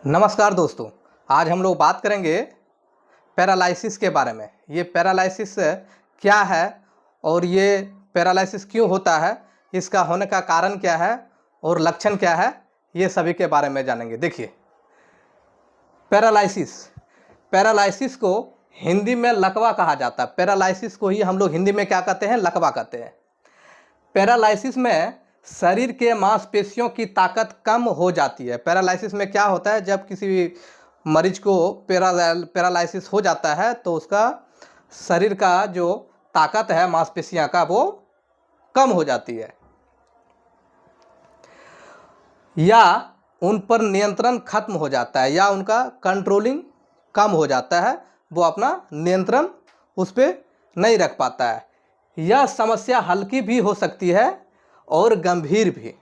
नमस्कार दोस्तों, आज हम लोग बात करेंगे पैरालिसिस के बारे में। ये पैरालिसिस क्या है और ये पैरालिसिस क्यों होता है, इसका होने का कारण क्या है और लक्षण क्या है, ये सभी के बारे में जानेंगे। देखिए, पैरालिसिस को हिंदी में लकवा कहा जाता है। पैरालिसिस को ही हम लोग हिंदी में क्या कहते हैं? लकवा कहते हैं। पैरालिसिस में शरीर के मांसपेशियों की ताकत कम हो जाती है। पैरालिसिस में क्या होता है, जब किसी मरीज को पैरालिसिस हो जाता है तो उसका शरीर का जो ताकत है मांसपेशियां का वो कम हो जाती है या उन पर नियंत्रण खत्म हो जाता है या उनका कंट्रोलिंग कम हो जाता है। वो अपना नियंत्रण उस पर नहीं रख पाता है। यह समस्या हल्की भी हो सकती है और गंभीर भी।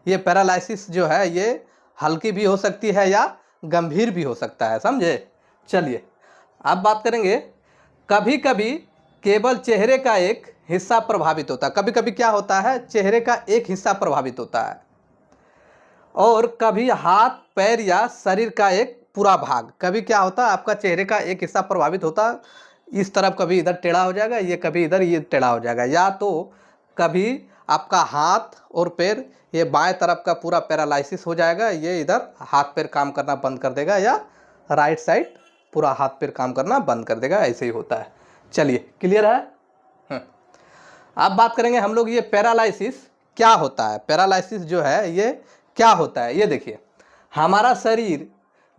ये पैरालिसिस जो है ये हल्की भी हो सकती है या गंभीर भी हो सकता है, समझे। चलिए अब बात करेंगे। कभी कभी केवल चेहरे का एक हिस्सा प्रभावित होता है। कभी कभी क्या होता है, चेहरे का एक हिस्सा प्रभावित होता है और कभी हाथ पैर या शरीर का एक पूरा भाग। कभी क्या होता है, आपका चेहरे का एक हिस्सा प्रभावित होता है, इस तरफ कभी इधर टेढ़ा हो जाएगा, ये कभी इधर ये टेढ़ा हो जाएगा, या तो कभी आपका हाथ और पैर ये बाएं तरफ का पूरा पैरालिसिस हो जाएगा, ये इधर हाथ पैर काम करना बंद कर देगा, या राइट साइड पूरा हाथ पैर काम करना बंद कर देगा। ऐसे ही होता है। चलिए, क्लियर है। अब बात करेंगे हम लोग ये पैरालिसिस क्या होता है। पैरालिसिस जो है ये क्या होता है, ये देखिए। हमारा शरीर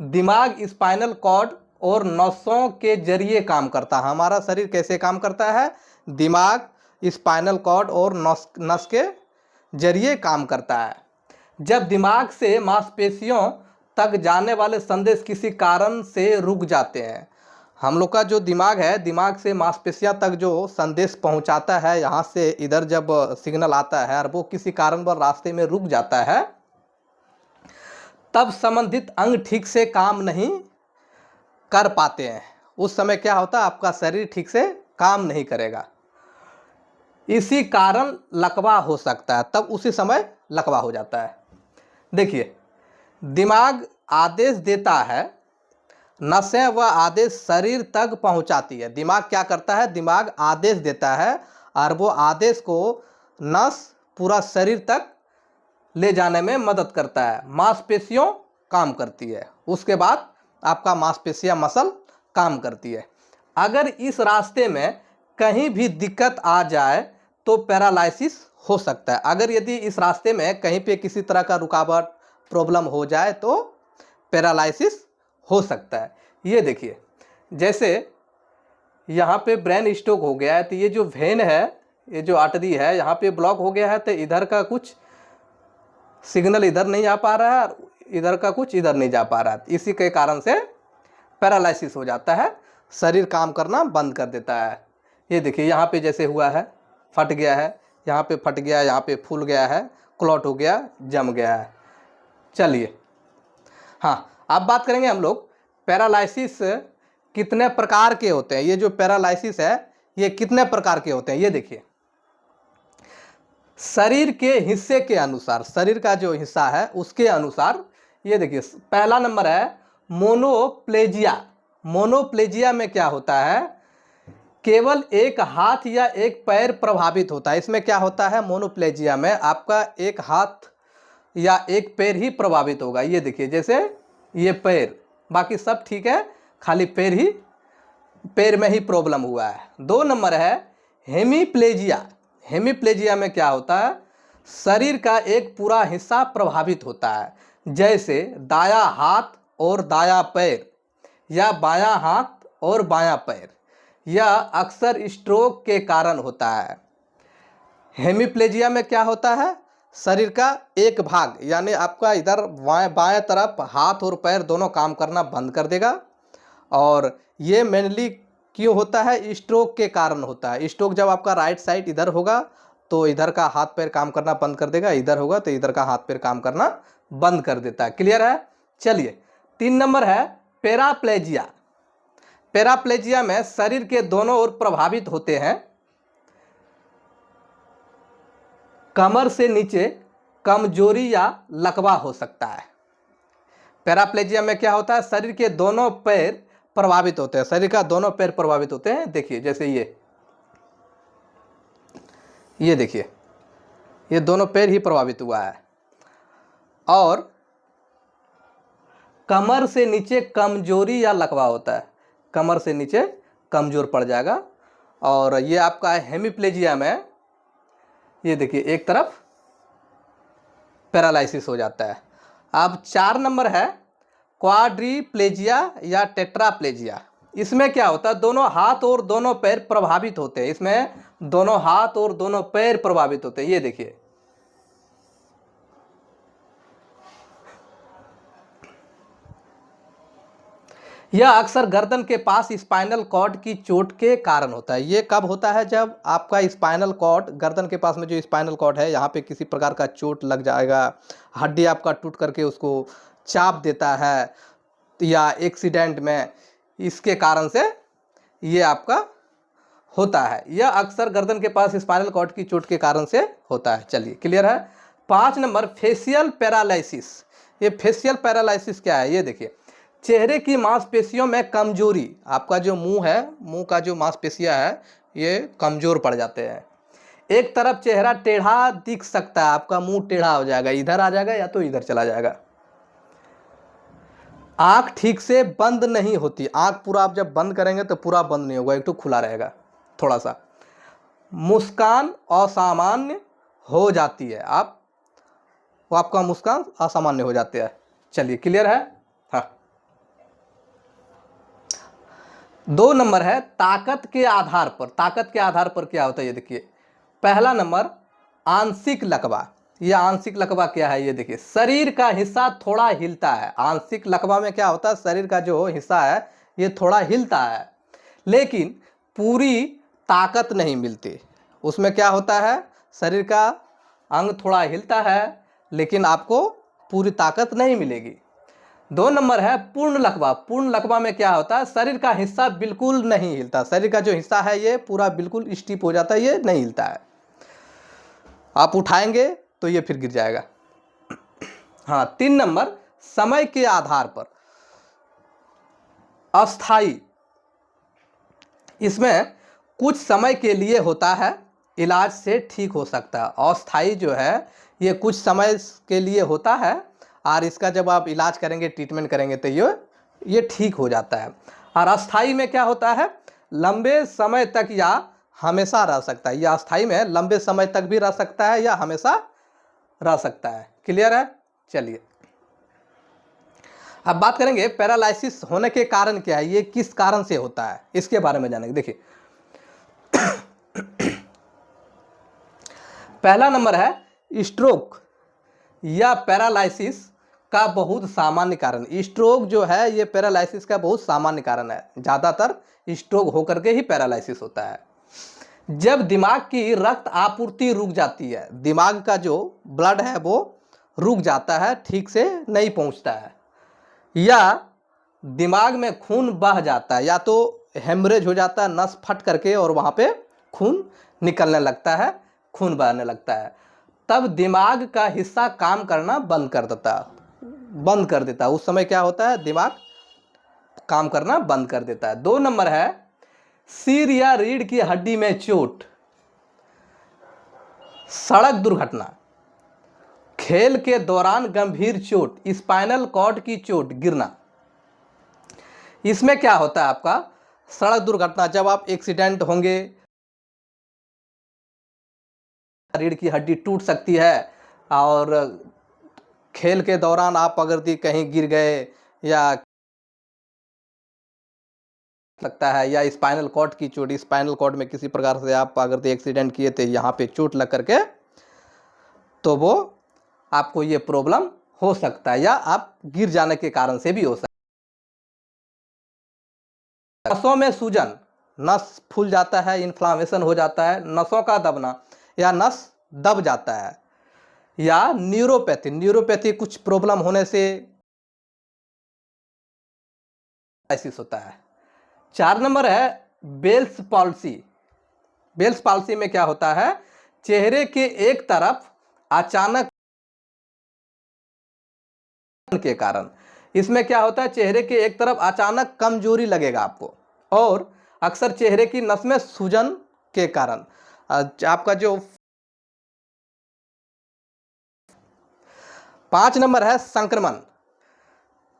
दिमाग, स्पाइनल कॉर्ड और नसों के जरिए काम करता है। हमारा शरीर कैसे काम करता है? दिमाग, स्पाइनल कॉर्ड और नस के जरिए काम करता है। जब दिमाग से मांसपेशियों तक जाने वाले संदेश किसी कारण से रुक जाते हैं, हम लोग का जो दिमाग है, दिमाग से मांसपेशियां तक जो संदेश पहुंचाता है, यहाँ से इधर जब सिग्नल आता है और वो किसी कारणवश रास्ते में रुक जाता है, तब संबंधित अंग ठीक से काम नहीं कर पाते हैं। उस समय क्या होता है, आपका शरीर ठीक से काम नहीं करेगा। इसी कारण लकवा हो सकता है, तब उसी समय लकवा हो जाता है। देखिए, दिमाग आदेश देता है, नसें वह आदेश शरीर तक पहुंचाती है। दिमाग क्या करता है? दिमाग आदेश देता है और वो आदेश को नस पूरा शरीर तक ले जाने में मदद करता है। मांसपेशियों काम करती है, उसके बाद आपका मांसपेशियां मसल काम करती है। अगर इस रास्ते में कहीं भी दिक्कत आ जाए तो पैरालिसिस हो सकता है। अगर यदि इस रास्ते में कहीं पे किसी तरह का रुकावट, प्रॉब्लम हो जाए तो पैरालिसिस हो सकता है। ये देखिए, जैसे यहाँ पे ब्रेन स्ट्रोक हो गया है तो ये जो वेन है, ये जो आर्टरी है, यहाँ पे ब्लॉक हो गया है तो इधर का कुछ सिग्नल इधर नहीं आ पा रहा है और इधर का कुछ इधर नहीं जा पा रहा है। इसी के कारण से पैरालिसिस हो जाता है, शरीर काम करना बंद कर देता है। ये देखिए, यहाँ पे जैसे हुआ है, फट गया है, यहाँ पे फट गया, यहाँ पे फूल गया है, क्लॉट हो गया, जम गया है। चलिए, हाँ, अब बात करेंगे हम लोग पैरालिसिस कितने प्रकार के होते हैं। ये जो पैरालिसिस है ये कितने प्रकार के होते हैं, ये देखिए। शरीर के हिस्से के अनुसार, शरीर का जो हिस्सा है उसके अनुसार, ये देखिए, पहला नंबर है मोनोप्लेजिया। मोनोप्लेजिया में क्या होता है, केवल एक हाथ या एक पैर प्रभावित होता है। इसमें क्या होता है, मोनोप्लेजिया में आपका एक हाथ या एक पैर ही प्रभावित होगा। ये देखिए, जैसे ये पैर, बाकी सब ठीक है, खाली पैर में ही प्रॉब्लम हुआ है। 2 नंबर है हेमीप्लेजिया। हेमीप्लेजिया में क्या होता है, शरीर का एक पूरा हिस्सा प्रभावित होता है, जैसे दायां हाथ और दायां पैर या बायां हाथ और बायां पैर। यह अक्सर स्ट्रोक के कारण होता है। हेमीप्लेजिया में क्या होता है, शरीर का एक भाग यानी आपका इधर बाएं तरफ हाथ और पैर दोनों काम करना बंद कर देगा। और ये मेनली क्यों होता है, स्ट्रोक के कारण होता है। स्ट्रोक जब आपका राइट साइड इधर होगा तो इधर का हाथ पैर काम करना बंद कर देगा, इधर होगा तो इधर का हाथ पैर काम करना बंद कर देता है। क्लियर है। चलिए, 3 नंबर है पैराप्लेजिया। पैराप्लेजिया में शरीर के दोनों ओर प्रभावित होते हैं। कमर से नीचे कमजोरी या लकवा हो सकता है। पैराप्लेजिया में क्या होता है, शरीर के दोनों पैर प्रभावित होते हैं, शरीर का दोनों पैर प्रभावित होते हैं। देखिए जैसे ये देखिए, ये दोनों पैर ही प्रभावित हुआ है, और कमर से नीचे कमजोरी या लकवा होता है, कमर से नीचे कमजोर पड़ जाएगा। और ये आपका हेमीप्लेजिया में ये देखिए एक तरफ पैरालिसिस हो जाता है। अब 4 नंबर है क्वाड्रीप्लेजिया या टेट्राप्लेजिया। इसमें क्या होता है, दोनों हाथ और दोनों पैर प्रभावित होते हैं, इसमें दोनों हाथ और दोनों पैर प्रभावित होते हैं। ये देखिए, यह अक्सर गर्दन के पास स्पाइनल कॉर्ड की चोट के कारण होता है। ये कब होता है, जब आपका स्पाइनल कॉर्ड, गर्दन के पास में जो स्पाइनल कॉर्ड है, यहाँ पे किसी प्रकार का चोट लग जाएगा, हड्डी आपका टूट करके उसको चाप देता है, या एक्सीडेंट में, इसके कारण से ये आपका होता है। यह अक्सर गर्दन के पास स्पाइनल कॉर्ड की चोट के कारण से होता है। चलिए क्लियर है। 5 नंबर फेशियल पैरालिसिस। ये फेशियल पैरालिसिस क्या है, ये देखिए, चेहरे की मांसपेशियों में कमजोरी, आपका जो मुंह है, मुंह का जो मांसपेशियां है ये कमजोर पड़ जाते हैं। एक तरफ चेहरा टेढ़ा दिख सकता है, आपका मुंह टेढ़ा हो जाएगा, इधर आ जाएगा या तो इधर चला जाएगा। आंख ठीक से बंद नहीं होती, आंख पूरा आप जब बंद करेंगे तो पूरा बंद नहीं होगा, एक तो खुला रहेगा थोड़ा सा। मुस्कान असामान्य हो जाती है, वो आपका मुस्कान असामान्य हो जाती है। चलिए क्लियर है। हाँ, 2 नंबर है ताकत के आधार पर। ताकत के आधार पर क्या होता है, ये देखिए, पहला नंबर आंशिक लकवा। ये आंशिक लकवा क्या है, ये देखिए, शरीर का हिस्सा थोड़ा हिलता है। आंशिक लकवा में क्या होता है, शरीर का जो हिस्सा है ये थोड़ा हिलता है, लेकिन पूरी ताकत नहीं मिलती। उसमें क्या होता है, शरीर का अंग थोड़ा हिलता है, लेकिन आपको पूरी ताकत नहीं मिलेगी। 2 नंबर है पूर्ण लकवा। पूर्ण लकवा में क्या होता है, शरीर का हिस्सा बिल्कुल नहीं हिलता, शरीर का जो हिस्सा है ये पूरा बिल्कुल स्टिफ हो जाता है, ये नहीं हिलता है, आप उठाएंगे तो ये फिर गिर जाएगा। हाँ, 3 नंबर समय के आधार पर अस्थाई। इसमें कुछ समय के लिए होता है, इलाज से ठीक हो सकता है। अस्थाई जो है ये कुछ समय के लिए होता है, और इसका जब आप इलाज करेंगे, ट्रीटमेंट करेंगे तो ये ठीक हो जाता है। और अस्थाई में क्या होता है, लंबे समय तक या हमेशा रह सकता है। या अस्थाई में लंबे समय तक भी रह सकता है या हमेशा रह सकता है। क्लियर है। चलिए अब बात करेंगे पैरालिसिस होने के कारण क्या है, ये किस कारण से होता है, इसके बारे में जानेंगे। देखिए पहला नंबर है स्ट्रोक या पैरालिसिस का बहुत सामान्य कारण। स्ट्रोक जो है ये पैरालिसिस का बहुत सामान्य कारण है, ज़्यादातर स्ट्रोक होकर के ही पैरालिसिस होता है। जब दिमाग की रक्त आपूर्ति रुक जाती है, दिमाग का जो ब्लड है वो रुक जाता है, ठीक से नहीं पहुंचता है, या दिमाग में खून बह जाता है, या तो हेमरेज हो जाता है, नस फट करके और वहाँ पे खून निकलने लगता है, खून बहने लगता है, तब दिमाग का हिस्सा काम करना बंद कर देता है। उस समय क्या होता है, दिमाग काम करना बंद कर देता है। 2 नंबर है सिर या रीढ़ की हड्डी में चोट, सड़क दुर्घटना, खेल के दौरान गंभीर चोट, स्पाइनल कॉर्ड की चोट, गिरना। इसमें क्या होता है आपका, सड़क दुर्घटना, जब आप एक्सीडेंट होंगे, रीढ़ की हड्डी टूट सकती है, और खेल के दौरान आप अगर कहीं गिर गए या लगता है, या स्पाइनल कॉर्ड की चोट, स्पाइनल कॉर्ड में किसी प्रकार से आप अगर एक्सीडेंट किए थे, यहाँ पे चोट लग करके, तो वो आपको ये प्रॉब्लम हो सकता है, या आप गिर जाने के कारण से भी हो सकता है। नसों में सूजन, नस फूल जाता है, इन्फ्लामेशन हो जाता है, नसों का दबना या नस दब जाता है, या न्यूरोपैथी कुछ प्रॉब्लम होने से पैरालिसिस होता है। 4 नंबर है बेल्स पॉल्सी। बेल्स पॉल्सी में क्या होता है, चेहरे के एक तरफ अचानक के कारण, इसमें क्या होता है, चेहरे के एक तरफ अचानक कमजोरी लगेगा आपको, और अक्सर चेहरे की नस में सूजन के कारण आपका जो 5 नंबर है संक्रमण।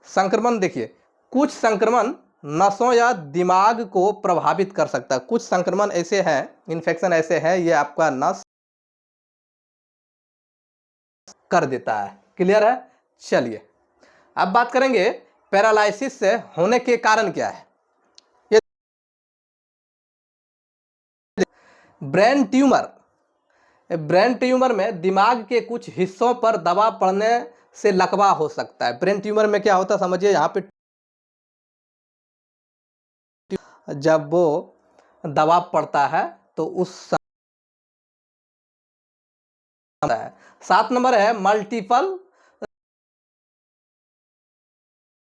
संक्रमण देखिए, कुछ संक्रमण नसों या दिमाग को प्रभावित कर सकता है। कुछ संक्रमण ऐसे हैं, इन्फेक्शन ऐसे हैं, ये आपका नस कर देता है। क्लियर है? चलिए अब बात करेंगे पैरालिसिस से होने के कारण क्या है। ये ब्रेन ट्यूमर, ब्रेन ट्यूमर में दिमाग के कुछ हिस्सों पर दबाव पड़ने से लकवा हो सकता है। ब्रेन ट्यूमर में क्या होता है समझिए, यहाँ पे जब वो दबाव पड़ता है तो उस 7 नंबर है मल्टीपल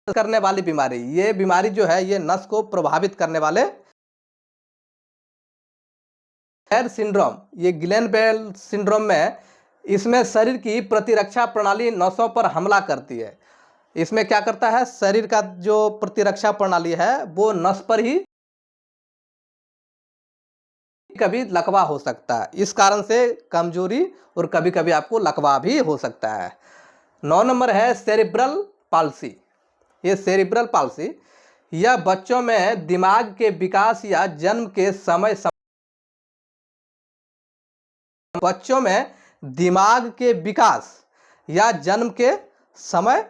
करने वाली बीमारी। ये बीमारी जो है ये नस को प्रभावित करने वाले सिंड्रोम, ये गिलेन बेल सिंड्रोम में, इसमें शरीर की प्रतिरक्षा प्रणाली नसों पर हमला करती है। इसमें क्या करता है, शरीर का जो प्रतिरक्षा प्रणाली है वो नस पर ही कभी लकवा हो सकता है। इस कारण से कमजोरी और कभी कभी आपको लकवा भी हो सकता है। 9 नंबर है सेरिब्रल पाल्सी। ये सेरिब्रल पाल्सी यह बच्चों में दिमाग के विकास या जन्म के समय बच्चों में दिमाग के विकास या जन्म के समय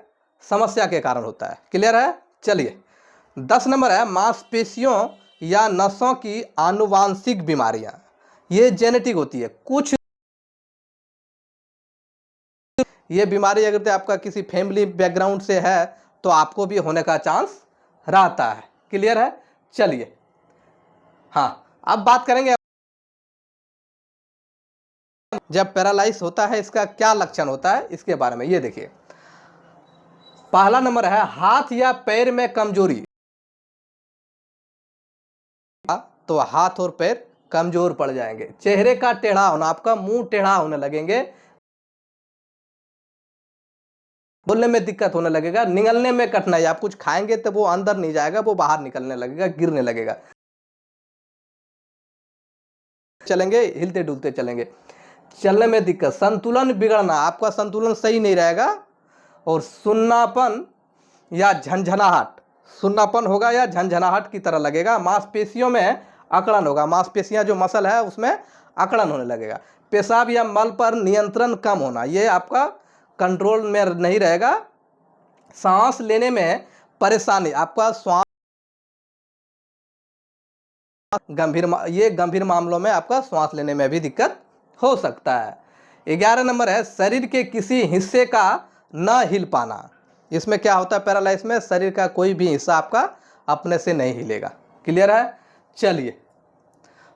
समस्या के कारण होता है। क्लियर है? चलिए 10 नंबर है मांसपेशियों या नसों की आनुवांशिक बीमारियां। ये जेनेटिक होती है। कुछ ये बीमारी अगर आपका किसी फैमिली बैकग्राउंड से है तो आपको भी होने का चांस रहता है। क्लियर है? चलिए हाँ, अब बात करेंगे जब पैरालाइज होता है इसका क्या लक्षण होता है इसके बारे में। ये देखिए, पहला नंबर है हाथ या पैर में कमजोरी। तो हाथ और पैर कमजोर पड़ जाएंगे। चेहरे का टेढ़ा होना, आपका मुंह टेढ़ा होने लगेंगे, बोलने में दिक्कत होने लगेगा, निगलने में कठिनाई। आप कुछ खाएंगे तो वो अंदर नहीं जाएगा, वो बाहर निकलने लगेगा, गिरने लगेगा। चलेंगे हिलते डुलते चलेंगे, चलने में दिक्कत, संतुलन बिगड़ना, आपका संतुलन सही नहीं रहेगा, और सुन्नापन या झंझनाहट, सुन्नापन होगा या झंझनाहट की तरह लगेगा। मांसपेशियों में अकड़न होगा, मांसपेशियां जो मसल है उसमें अकड़न होने लगेगा। पेशाब या मल पर नियंत्रण कम होना, ये आपका कंट्रोल में नहीं रहेगा। सांस लेने में परेशानी, आपका श्वास गंभीर मामलों में आपका श्वास लेने में भी दिक्कत हो सकता है। 11 नंबर है शरीर के किसी हिस्से का न हिल पाना। इसमें क्या होता है, पैरालाइसिस में शरीर का कोई भी हिस्सा आपका अपने से नहीं हिलेगा। क्लियर है? चलिए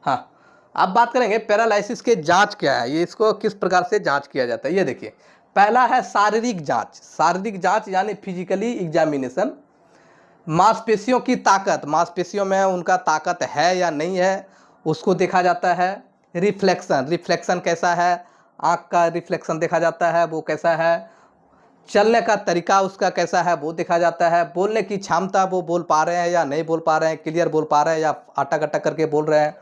हाँ, अब बात करेंगे पैरालाइसिस के जांच क्या है, ये इसको किस प्रकार से जांच किया जाता है। ये देखिए, पहला है शारीरिक जांच। शारीरिक जांच यानी फिजिकली एग्जामिनेशन। मांसपेशियों की ताकत, मांसपेशियों में उनका ताकत है या नहीं है उसको देखा जाता है। रिफ्लेक्शन, रिफ्लेक्शन कैसा है, आँख का रिफ्लेक्शन देखा जाता है वो कैसा है। चलने का तरीका उसका कैसा है वो देखा जाता है। बोलने की क्षमता, वो बोल पा रहे हैं या नहीं बोल पा रहे हैं, क्लियर बोल पा रहे हैं या अटक अटक करके बोल रहे हैं।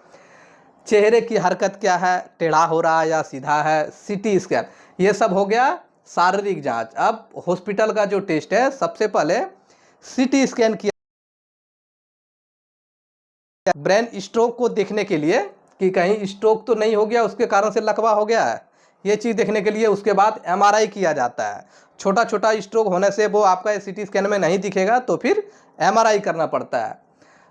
चेहरे की हरकत क्या है, टेढ़ा हो रहा है या सीधा है। सीटी स्कैन, ये सब हो गया शारीरिक जांच। अब हॉस्पिटल का जो टेस्ट है, सबसे पहले सीटी स्कैन किया ब्रेन स्ट्रोक को देखने के लिए कि कहीं स्ट्रोक तो नहीं हो गया उसके कारण से लकवा हो गया है, ये चीज़ देखने के लिए। उसके बाद एमआरआई किया जाता है। छोटा छोटा स्ट्रोक होने से वो आपका सीटी स्कैन में नहीं दिखेगा तो फिर एमआरआई करना पड़ता है।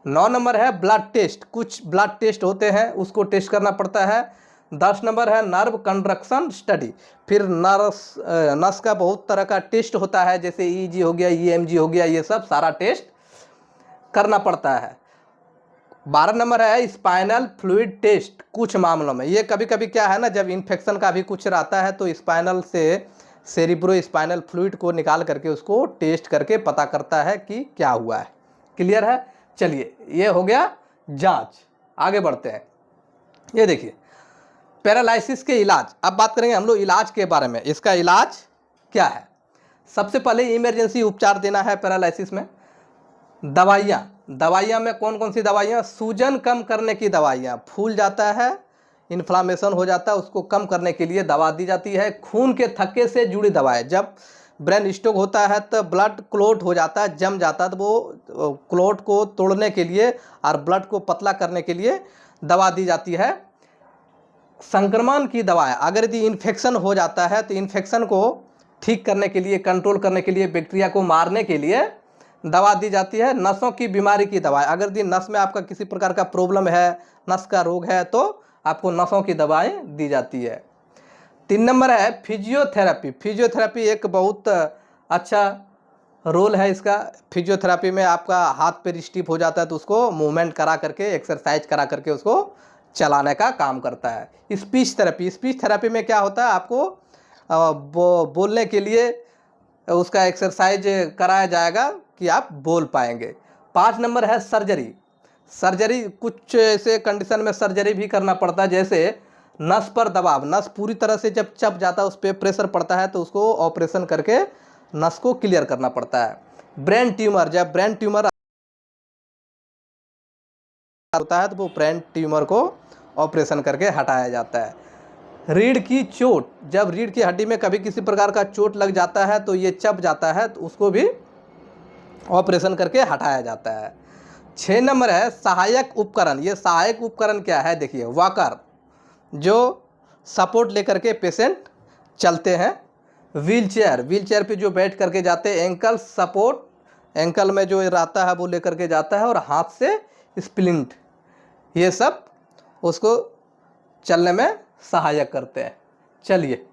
9 नंबर है ब्लड टेस्ट, कुछ ब्लड टेस्ट होते हैं उसको टेस्ट करना पड़ता है। 10 नंबर है नर्व कंडक्शन स्टडी, फिर नस का बहुत तरह का टेस्ट होता है, जैसे ईजी हो गया, ईएमजी हो गया, ये सब सारा टेस्ट करना पड़ता है। 12 नंबर है स्पाइनल फ्लूइड टेस्ट। कुछ मामलों में ये कभी कभी क्या है ना, जब इन्फेक्शन का भी कुछ रहता है तो स्पाइनल से सेरिब्रो स्पाइनल फ्लूइड को निकाल करके उसको टेस्ट करके पता करता है कि क्या हुआ है। क्लियर है? चलिए ये हो गया जांच। आगे बढ़ते हैं। ये देखिए पैरालिसिस के इलाज। अब बात करेंगे हम लोग इलाज के बारे में, इसका इलाज क्या है। सबसे पहले इमरजेंसी उपचार देना है पैरालिसिस में। दवाइयाँ में कौन कौन सी दवाइयाँ? सूजन कम करने की दवाइयाँ, फूल जाता है, इन्फ्लामेशन हो जाता है, उसको कम करने के लिए दवा दी जाती है। खून के थक्के से जुड़ी दवाएं, जब ब्रेन स्ट्रोक होता है तो ब्लड क्लॉट हो जाता है, जम जाता है, तो वो क्लॉट को तोड़ने के लिए और ब्लड को पतला करने के लिए दवा दी जाती है। संक्रमण की दवाएं, अगर यदि इन्फेक्शन हो जाता है तो इन्फेक्शन को ठीक करने के लिए, कंट्रोल करने के लिए, बैक्टीरिया को मारने के लिए दवा दी जाती है। नसों की बीमारी की दवाएं, अगर यदि नस में आपका किसी प्रकार का प्रॉब्लम है, नस का रोग है, तो आपको नसों की दवाएं दी जाती है। 3 नंबर है फिजियोथेरेपी। फिजियोथेरेपी एक बहुत अच्छा रोल है इसका। फिजियोथेरेपी में आपका हाथ पैर स्टिफ हो जाता है तो उसको मूवमेंट करा करके, एक्सरसाइज करा करके उसको चलाने का काम करता है। स्पीच थेरेपी में क्या होता है, आपको बोलने के लिए उसका एक्सरसाइज कराया जाएगा कि आप बोल पाएंगे। 5 नंबर है सर्जरी। कुछ ऐसे कंडीशन में सर्जरी भी करना पड़ता है, जैसे नस पर दबाव, नस पूरी तरह से जब चप जाता है, उस पर प्रेशर पड़ता है, तो उसको ऑपरेशन करके नस को क्लियर करना पड़ता है। ब्रेन ट्यूमर, जब ब्रेन ट्यूमर होता है तो वो ब्रेन ट्यूमर को ऑपरेशन करके हटाया जाता है। रीढ़ की चोट, जब रीढ़ की हड्डी में कभी किसी प्रकार का चोट लग जाता है तो ये चप जाता है, तो उसको भी ऑपरेशन करके हटाया जाता है। 6 नंबर है सहायक उपकरण। ये सहायक उपकरण क्या है? देखिए, वॉकर, जो सपोर्ट लेकर के पेशेंट चलते हैं। व्हीलचेयर पे जो बैठ करके जाते हैं। एंकल सपोर्ट, एंकल में जो रहता है वो लेकर के जाता है। और हाथ से स्प्लिंट, ये सब उसको चलने में सहायक करते हैं। चलिए।